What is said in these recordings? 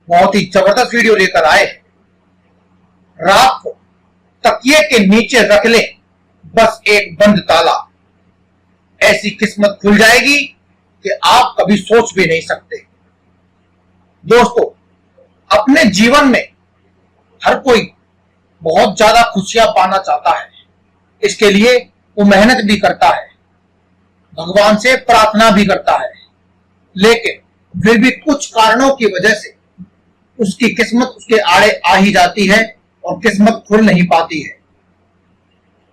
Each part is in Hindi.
बहुत ही जबरदस्त वीडियो लेकर आए हैं। रात को तकिए के नीचे रख ले बस एक बंद ताला, ऐसी किस्मत खुल जाएगी कि आप कभी सोच भी नहीं सकते। दोस्तों, अपने जीवन में हर कोई बहुत ज्यादा खुशियां पाना चाहता है, इसके लिए वो मेहनत भी करता है, भगवान से प्रार्थना भी करता है, लेकिन फिर भी कुछ कारणों की वजह से उसकी किस्मत उसके आड़े आ ही जाती है और किस्मत खुल नहीं पाती है।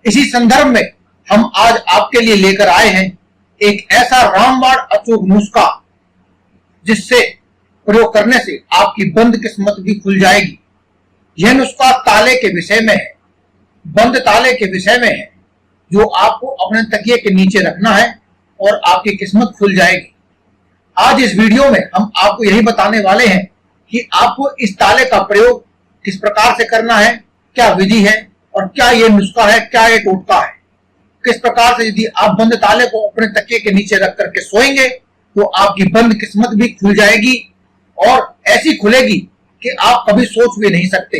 इसी संदर्भ में हम आज आपके लिए लेकर आए हैं एक ऐसा रामबाण अचूक नुस्खा जिससे प्रयोग करने से आपकी बंद किस्मत भी खुल जाएगी। यह नुस्खा ताले के विषय में है, बंद ताले के विषय में है, जो आपको अपने तकिए के नीचे रखना है और आपकी किस्मत खुल जाएगी। आज इस वीडियो में हम आपको यही बताने वाले हैं कि आपको इस ताले का प्रयोग किस प्रकार से करना है, क्या विधि है और क्या ये नुस्खा है, क्या ये टोटका है। किस प्रकार से यदि आप बंद ताले को अपने तकिए के नीचे रख करके सोएंगे तो आपकी बंद किस्मत भी खुल जाएगी और ऐसी खुलेगी कि आप कभी सोच भी नहीं सकते।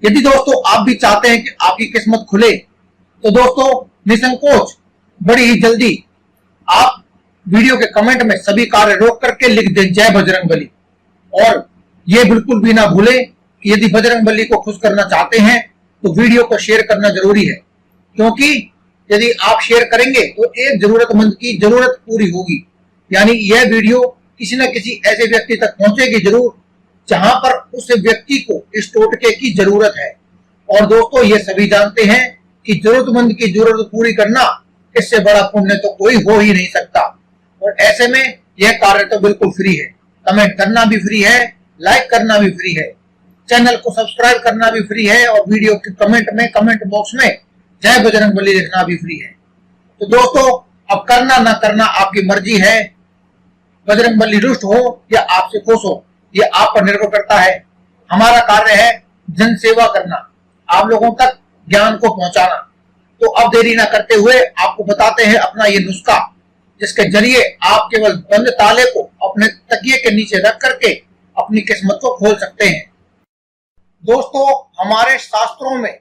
यदि दोस्तों आप भी चाहते हैं कि आपकी किस्मत खुले तो दोस्तों निसंकोच बड़ी ही जल्दी आप वीडियो के कमेंट में सभी कार्य रोक करके लिख दें जय बजरंगबली, और ये बिल्कुल भी ना भूलें कि यदि बजरंगबली को खुश करना चाहते हैं तो वीडियो को शेयर करना जरूरी है, क्योंकि यदि आप शेयर करेंगे तो एक जरूरतमंद की जरूरत पूरी होगी। यानी यह वीडियो किसी न किसी ऐसे व्यक्ति तक पहुंचेगी जरूर जहां पर उस व्यक्ति को इस टोटके की जरूरत है। और दोस्तों ये सभी जानते हैं कि जरूरतमंद की जरूरत पूरी करना, इससे बड़ा पुण्य तो कोई हो ही नहीं सकता। और ऐसे में यह कार्य तो बिल्कुल फ्री है, कमेंट करना भी फ्री है, लाइक करना भी फ्री है, चैनल को सब्सक्राइब करना भी फ्री है और वीडियो के कमेंट में कमेंट बॉक्स में जय बजरंगबली लिखना भी फ्री है। तो दोस्तों अब करना ना करना आपकी मर्जी है, बजरंगबली रुष्ट हो या आपसे खुश हो ये आप पर निर्भर करता है। हमारा कार्य है जन सेवा करना, आप लोगों तक ज्ञान को पहुंचाना। तो अब देरी ना करते हुए आपको बताते हैं अपना ये नुस्खा, जिसके जरिए आप केवल बंद ताले को अपने तकिए के नीचे रख करके अपनी किस्मत को खोल सकते हैं। दोस्तों हमारे शास्त्रों में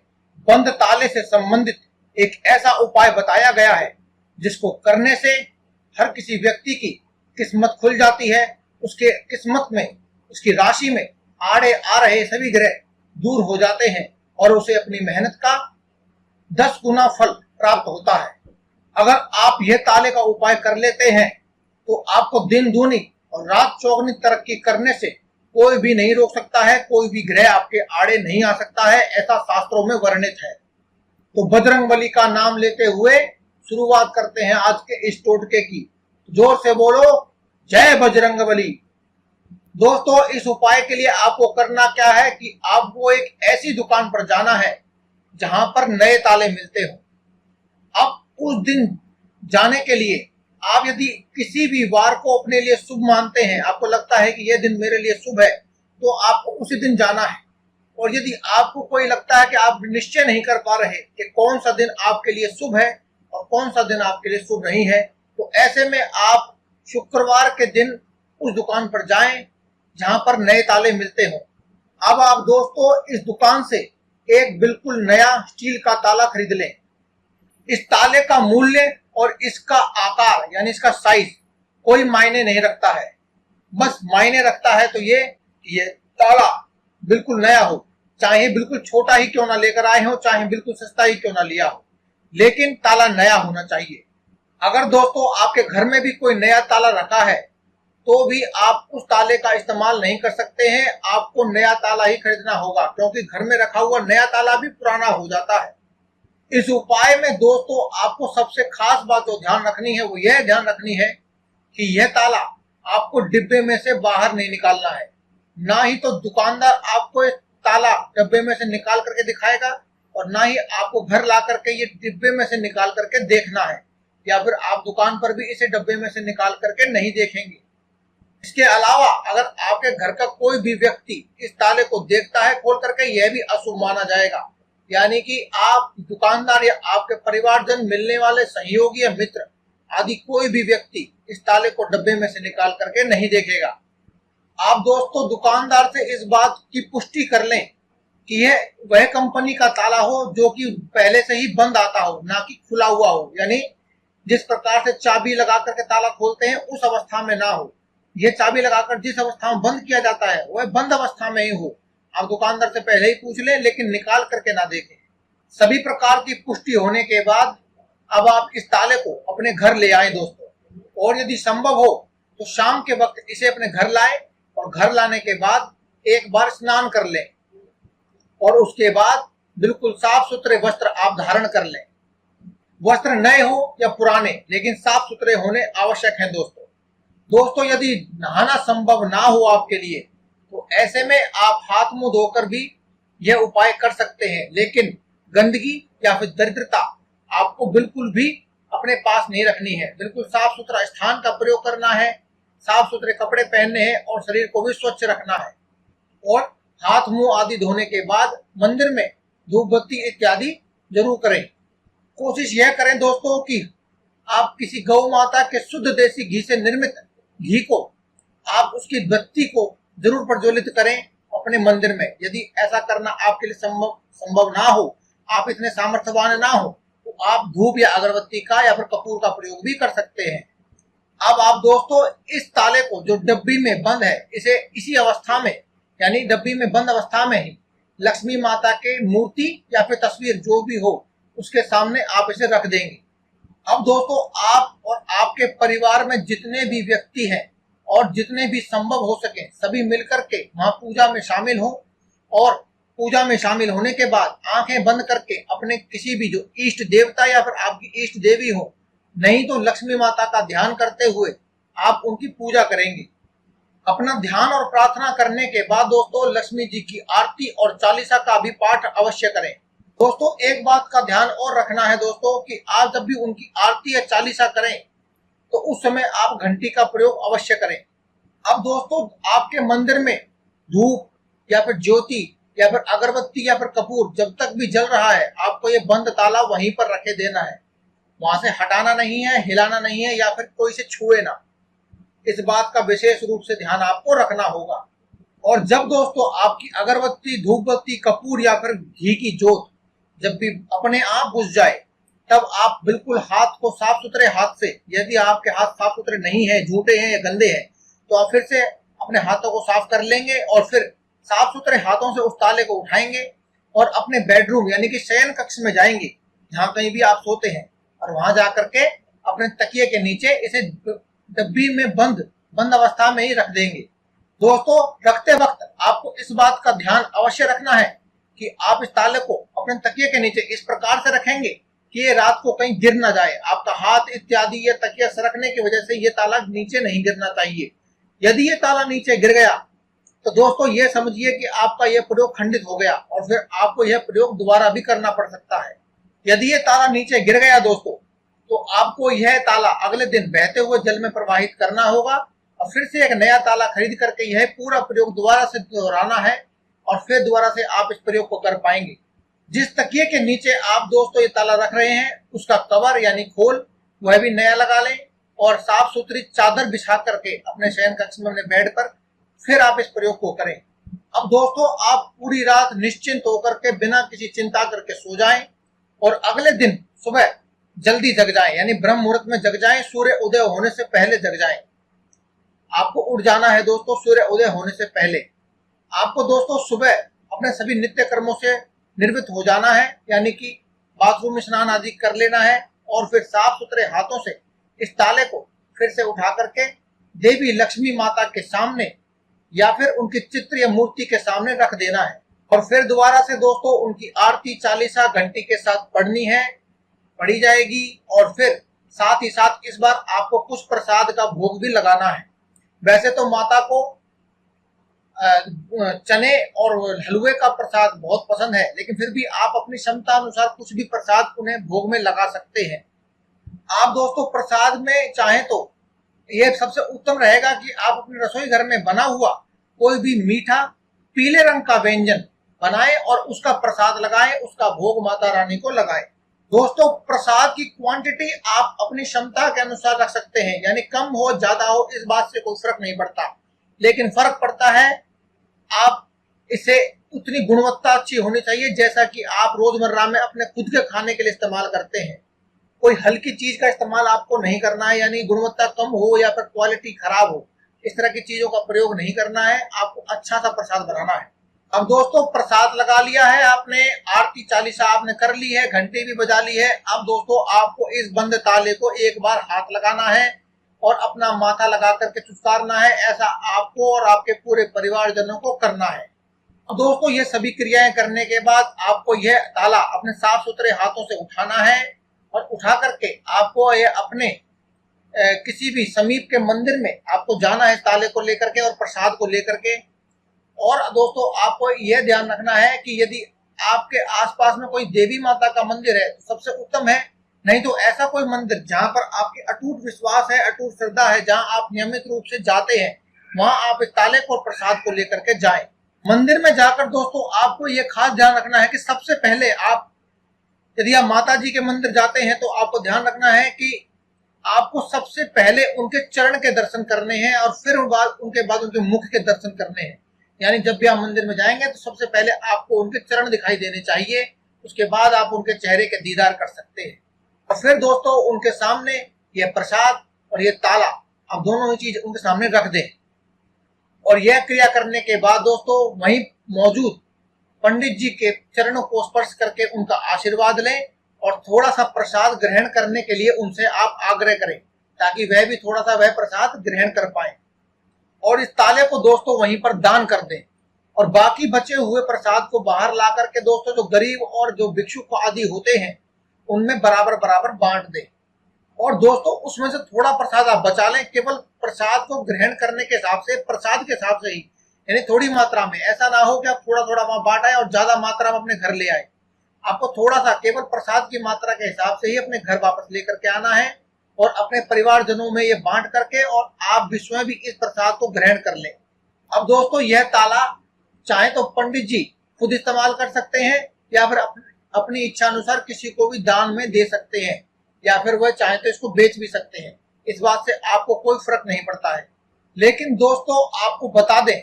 बंद ताले से संबंधित एक ऐसा उपाय बताया गया है जिसको करने से हर किसी व्यक्ति की किस्मत खुल जाती है, उसके किस्मत में, उसकी राशि में आड़े आ रहे सभी ग्रह दूर हो जाते हैं और उसे अपनी मेहनत का 10 गुना फल प्राप्त होता है। अगर आप यह ताले का उपाय कर लेते हैं तो आपको दिन दूनी और रात चौगुनी तरक्की करने से कोई भी नहीं रोक सकता है, कोई भी ग्रह आपके आड़े नहीं आ सकता है, ऐसा शास्त्रों में वर्णित है। तो बजरंगबली का नाम लेते हुए शुरुआत करते हैं आज के इस टोटके की। जोर से बोलो जय बजरंगबली। दोस्तों इस उपाय के लिए आपको करना क्या है कि आपको एक ऐसी दुकान पर जाना है जहां पर नए ताले मिलते हो। अब उस दिन जाने के लिए आप यदि किसी भी वार को अपने लिए शुभ मानते हैं, आपको लगता है कि यह दिन मेरे लिए शुभ है, तो आपको उसी दिन जाना है। और यदि आपको कोई लगता है कि आप निश्चय नहीं कर पा रहे कि कौन सा दिन आपके लिए शुभ है और कौन सा दिन आपके लिए शुभ नहीं है, तो ऐसे में आप शुक्रवार के दिन उस दुकान पर जाएं जहां पर नए ताले मिलते हो। अब आप दोस्तों इस दुकान से एक बिल्कुल नया स्टील का ताला खरीद लें। इस ताले का मूल्य और इसका आकार यानी इसका साइज कोई मायने नहीं रखता है, बस मायने रखता है तो ये ताला बिल्कुल नया हो, चाहे बिल्कुल छोटा ही क्यों ना लेकर आए हो, चाहे बिल्कुल सस्ता ही क्यों ना लिया हो, लेकिन ताला नया होना चाहिए। अगर दोस्तों आपके घर में भी कोई नया ताला रखा है तो भी आप उस ताले का इस्तेमाल नहीं कर सकते हैं, आपको नया ताला ही खरीदना होगा, क्योंकि घर में रखा हुआ नया ताला भी पुराना हो जाता है। इस उपाय में दोस्तों आपको सबसे खास बात जो ध्यान रखनी है वो यह ध्यान रखनी है कि यह ताला आपको डिब्बे में से बाहर नहीं निकालना है, ना ही तो दुकानदार आपको ताला डिब्बे में से निकाल करके दिखाएगा और ना ही आपको घर ला करके ये डिब्बे में से निकाल करके देखना है, या फिर आप दुकान पर भी इसे डिब्बे में से निकाल करके नहीं देखेंगे। इसके अलावा अगर आपके घर का कोई भी व्यक्ति इस ताले को देखता है खोल करके, यह भी अशुभ माना जाएगा। यानी कि आप दुकानदार या आपके परिवारजन, मिलने वाले सहयोगी या मित्र आदि कोई भी व्यक्ति इस ताले को डब्बे में से निकाल करके नहीं देखेगा। आप दोस्तों दुकानदार से इस बात की पुष्टि कर लें कि यह वह कंपनी का ताला हो जो कि पहले से ही बंद आता हो, ना कि खुला हुआ हो। यानी जिस प्रकार से चाबी लगा करके ताला खोलते हैं उस अवस्था में ना हो। यह चाबी लगाकर जिस अवस्था में बंद किया जाता है वह बंद अवस्था में ही हो। आप दुकानदार से पहले ही पूछ लें, लेकिन निकाल करके ना देखें। सभी प्रकार की पुष्टि होने के बाद अब आप इस ताले को अपने घर ले आए दोस्तों, और यदि संभव हो तो शाम के वक्त इसे अपने घर लाएं, और घर लाने के बाद एक बार स्नान कर लें, और उसके बाद बिल्कुल साफ सुथरे वस्त्र आप धारण कर लें। वस्त्र नए हो या पुराने, लेकिन साफ सुथरे होने आवश्यक हैं दोस्तों यदि नहाना संभव ना हो आपके लिए तो ऐसे में आप हाथ मुंह धोकर भी यह उपाय कर सकते हैं, लेकिन गंदगी या फिर दरिद्रता आपको बिल्कुल भी अपने पास नहीं रखनी है। बिल्कुल साफ सुथरा स्थान का प्रयोग करना है, साफ सुथरे कपड़े पहनने हैं और शरीर को भी स्वच्छ रखना है। और हाथ मुंह आदि धोने के बाद मंदिर में धूप बत्ती इत्यादि जरूर करें। कोशिश यह करें दोस्तों कि आप किसी गौ माता के शुद्ध देसी घी से निर्मित घी को आप उसकी बत्ती को जरूर प्रज्वलित करें अपने मंदिर में। यदि ऐसा करना आपके लिए संभव ना हो, आप इतने सामर्थ्यवान ना हो, तो आप धूप या अगरबत्ती का या फिर कपूर का प्रयोग भी कर सकते हैं। अब आप दोस्तों इस ताले को जो डब्बी में बंद है, इसे इसी अवस्था में यानी डब्बी में बंद अवस्था में ही लक्ष्मी माता के मूर्ति या फिर तस्वीर जो भी हो उसके सामने आप इसे रख देंगे। अब दोस्तों आप और आपके परिवार में जितने भी व्यक्ति हैं और जितने भी संभव हो सके सभी मिलकर के वहां पूजा में शामिल हो, और पूजा में शामिल होने के बाद आंखें बंद करके अपने किसी भी जो इष्ट देवता या फिर आपकी इष्ट देवी हो, नहीं तो लक्ष्मी माता का ध्यान करते हुए आप उनकी पूजा करेंगे। अपना ध्यान और प्रार्थना करने के बाद दोस्तों लक्ष्मी जी की आरती और चालीसा का भी पाठ अवश्य करें। दोस्तों एक बात का ध्यान और रखना है दोस्तों कि आप जब भी उनकी आरती या चालीसा करें तो उस समय आप घंटी का प्रयोग अवश्य करें। अब दोस्तों आपके मंदिर में धूप या फिर ज्योति या फिर अगरबत्ती या फिर कपूर जब तक भी जल रहा है, आपको ये बंद ताला वहीं पर रखे देना है। वहां से हटाना नहीं है, हिलाना नहीं है, या फिर कोई से छुए ना। इस बात का विशेष रूप से ध्यान आपको रखना होगा। और जब दोस्तों आपकी अगरबत्ती, धूप बत्ती, कपूर या फिर घी की जोत जब भी अपने आप बुझ जाए, तब आप बिल्कुल हाथ को साफ सुथरे हाथ से, यदि आपके हाथ साफ सुथरे नहीं है, झूठे हैं या गंदे हैं, तो आप फिर से अपने हाथों को साफ कर लेंगे और फिर साफ सुथरे हाथों से उस ताले को उठाएंगे और अपने बेडरूम यानी कि शयन कक्ष में जाएंगे, जहां कहीं भी आप सोते हैं, और वहां जाकर के अपने तकिए के नीचे इसे डब्बी में बंद अवस्था में ही रख देंगे। दोस्तों रखते वक्त आपको इस बात का ध्यान अवश्य रखना है कि आप इस ताले को अपने तकिए के नीचे इस प्रकार से रखेंगे कि ये रात को कहीं गिर ना जाए। आपका हाथ इत्यादि ये तकिया सरकने की वजह से ये ताला नीचे नहीं गिरना चाहिए। यदि ये ताला नीचे गिर गया तो दोस्तों ये समझिए कि आपका यह प्रयोग खंडित हो गया और फिर आपको यह प्रयोग दोबारा भी करना पड़ सकता है। यदि ये ताला नीचे गिर गया दोस्तों तो आपको यह ताला अगले दिन बहते हुए जल में प्रवाहित करना होगा और फिर से एक नया ताला खरीद करके यह पूरा प्रयोग दोबारा से दोहराना है, और फिर दोबारा से आप इस प्रयोग को कर पाएंगे। जिस तकिए के नीचे आप दोस्तों ये ताला रख रहे हैं उसका कवर यानी खोल वह भी नया लगा लें, और साफ सुथरी चादर बिछा करके अपने शयन कक्ष में अपने बेड पर फिर आप इस प्रयोग को करें। अब दोस्तों आप पूरी रात निश्चिंत होकर के बिना किसी चिंता करके सो जाएं और अगले दिन सुबह जल्दी जग जाएं, यानी ब्रह्म मुहूर्त में जग जाएं, सूर्य उदय होने से पहले जग जाएं। आपको उठ जाना है दोस्तों सूर्य उदय होने से पहले। आपको दोस्तों सुबह अपने सभी नित्य कर्मों से निर्वृत्त हो जाना है, यानी कि बाथरूम में स्नान आदि कर लेना है, और फिर साफ सुथरे हाथों से इस ताले को फिर से उठा करके देवी लक्ष्मी माता के सामने या फिर उनकी चित्र या मूर्ति के सामने रख देना है, और फिर दोबारा से दोस्तों उनकी आरती चालीसा घंटी के साथ पढ़नी है, पढ़ी जाएगी। और फिर साथ ही साथ इस बार आपको कुछ प्रसाद का भोग भी लगाना है। वैसे तो माता को चने और हलवे का प्रसाद बहुत पसंद है, लेकिन फिर भी आप अपनी क्षमता अनुसार कुछ भी प्रसाद उन्हें भोग में लगा सकते हैं। आप दोस्तों प्रसाद में चाहें तो यह सबसे उत्तम रहेगा कि आप अपने रसोई घर में बना हुआ कोई भी मीठा पीले रंग का व्यंजन बनाएं और उसका प्रसाद लगाएं, उसका भोग माता रानी को लगाएं। दोस्तों प्रसाद की क्वांटिटी आप अपनी क्षमता के अनुसार रख सकते हैं, यानी कम हो ज्यादा हो इस बात से कोई फर्क नहीं पड़ता। लेकिन फर्क पड़ता है आप इसे उतनी गुणवत्ता अच्छी होनी चाहिए जैसा कि आप रोजमर्रा में अपने खुद के खाने के लिए इस्तेमाल करते हैं। कोई हल्की चीज का इस्तेमाल आपको नहीं करना है, यानी गुणवत्ता कम हो या फिर क्वालिटी खराब हो, इस तरह की चीजों का प्रयोग नहीं करना है। आपको अच्छा सा प्रसाद बनाना है। अब दोस्तों प्रसाद लगा लिया है आपने, आरती चालीसा आपने कर ली है, घंटी भी बजा ली है। अब दोस्तों आपको इस बंद ताले को एक बार हाथ लगाना है और अपना माथा लगा करके चुस्कारना है। ऐसा आपको और आपके पूरे परिवारजनों को करना है। अब दोस्तों ये सभी क्रियाएं करने के बाद आपको यह ताला अपने साफ सुथरे हाथों से उठाना है और उठा करके आपको ये अपने किसी भी समीप के मंदिर में आपको जाना है ताले को लेकर के और प्रसाद को लेकर के। और दोस्तों आपको यह ध्यान रखना है कि यदि आपके आसपास में कोई देवी माता का मंदिर है तो सबसे उत्तम है, नहीं तो ऐसा कोई मंदिर जहां पर आपके अटूट विश्वास है, अटूट श्रद्धा है, जहां आप नियमित रूप से जाते हैं, वहां आप इस ताले को और प्रसाद को लेकर के जाएं। मंदिर में जाकर दोस्तों आपको यह खास ध्यान रखना है कि सबसे पहले आप यदि आप माता जी के मंदिर जाते हैं तो आपको ध्यान रखना है कि आपको सबसे पहले उनके चरण के दर्शन करने हैं और फिर उनके बाद उनके मुख के दर्शन करने हैं। यानी जब भी आप मंदिर में जाएंगे तो सबसे पहले आपको उनके चरण दिखाई देने चाहिए, उसके बाद आप उनके चेहरे के दीदार कर सकते हैं। और फिर दोस्तों उनके सामने ये प्रसाद और ये ताला, आप दोनों ही चीज उनके सामने रख दें। और यह क्रिया करने के बाद दोस्तों वहीं मौजूद पंडित जी के चरणों को स्पर्श करके उनका आशीर्वाद लें और थोड़ा सा प्रसाद ग्रहण करने के लिए उनसे आप आग्रह करें, ताकि वह भी थोड़ा सा वह प्रसाद ग्रहण कर पाए। और इस ताले को दोस्तों वहीं पर दान कर दें और बाकी बचे हुए प्रसाद को बाहर ला करके दोस्तों जो गरीब और जो भिक्षुक आदि होते हैं उनमें बराबर बराबर बांट दें। और दोस्तों उसमें से थोड़ा प्रसाद आप बचा लें, केवल प्रसाद को ग्रहण करने के हिसाब से, प्रसाद के हिसाब से ही, यानी थोड़ी मात्रा में। ऐसा ना हो कि आप थोड़ा थोड़ा वहां बांट आए और ज्यादा मात्रा में अपने घर ले आए। आपको थोड़ा सा केवल प्रसाद की मात्रा के हिसाब से ही अपने घर वापस लेकर के आना है और अपने परिवारजनों में ये बांट करके और आप भी स्वयं भी इस प्रसाद को ग्रहण कर लें। अब दोस्तों यह ताला चाहे तो पंडित जी खुद इस्तेमाल कर सकते हैं या फिर अपनी इच्छा अनुसार किसी को भी दान में दे सकते हैं, या फिर वह चाहे तो इसको बेच भी सकते हैं। इस बात से आपको कोई फर्क नहीं पड़ता है। लेकिन दोस्तों आपको बता दें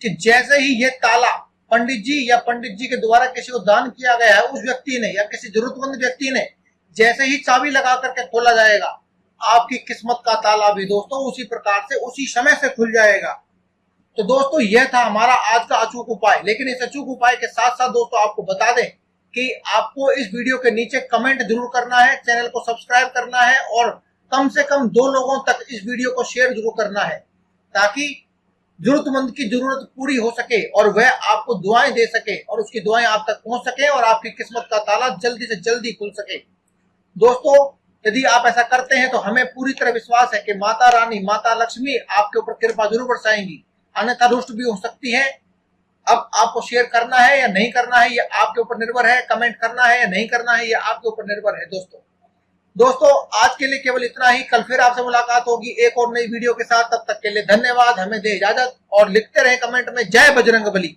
कि जैसे ही यह ताला पंडित जी या पंडित जी के द्वारा किसी को दान किया गया है, उस व्यक्ति ने या किसी जरूरतमंद व्यक्ति ने जैसे ही चाबी लगा करके खोला जाएगा, आपकी किस्मत का ताला भी दोस्तों उसी प्रकार से उसी समय से खुल जाएगा। तो दोस्तों यह था हमारा आज का अचूक उपाय। लेकिन इस अचूक उपाय के साथ साथ दोस्तों आपको बता दें कि आपको इस वीडियो के नीचे कमेंट जरूर करना है, चैनल को सब्सक्राइब करना है और कम से कम 2 लोगों तक इस वीडियो को शेयर जरूर करना है, ताकि जरूरतमंद की जरूरत पूरी हो सके और वह आपको दुआएं दे सके और उसकी दुआएं आप तक पहुंच सके और आपकी किस्मत का ताला जल्दी से जल्दी खुल सके। दोस्तों यदि आप ऐसा करते हैं तो हमें पूरी तरह विश्वास है कि माता रानी, माता लक्ष्मी आपके ऊपर कृपा जरूर बरसाएंगी, अन्यथा रुष्ट भी हो सकती है। अब आपको शेयर करना है या नहीं करना है ये आपके ऊपर निर्भर है, कमेंट करना है या नहीं करना है ये आपके ऊपर निर्भर है। दोस्तों आज के लिए केवल इतना ही। कल फिर आपसे मुलाकात होगी एक और नई वीडियो के साथ। तब तक के लिए धन्यवाद। हमें दे इजाजत और लिखते रहे कमेंट में जय बजरंगबली।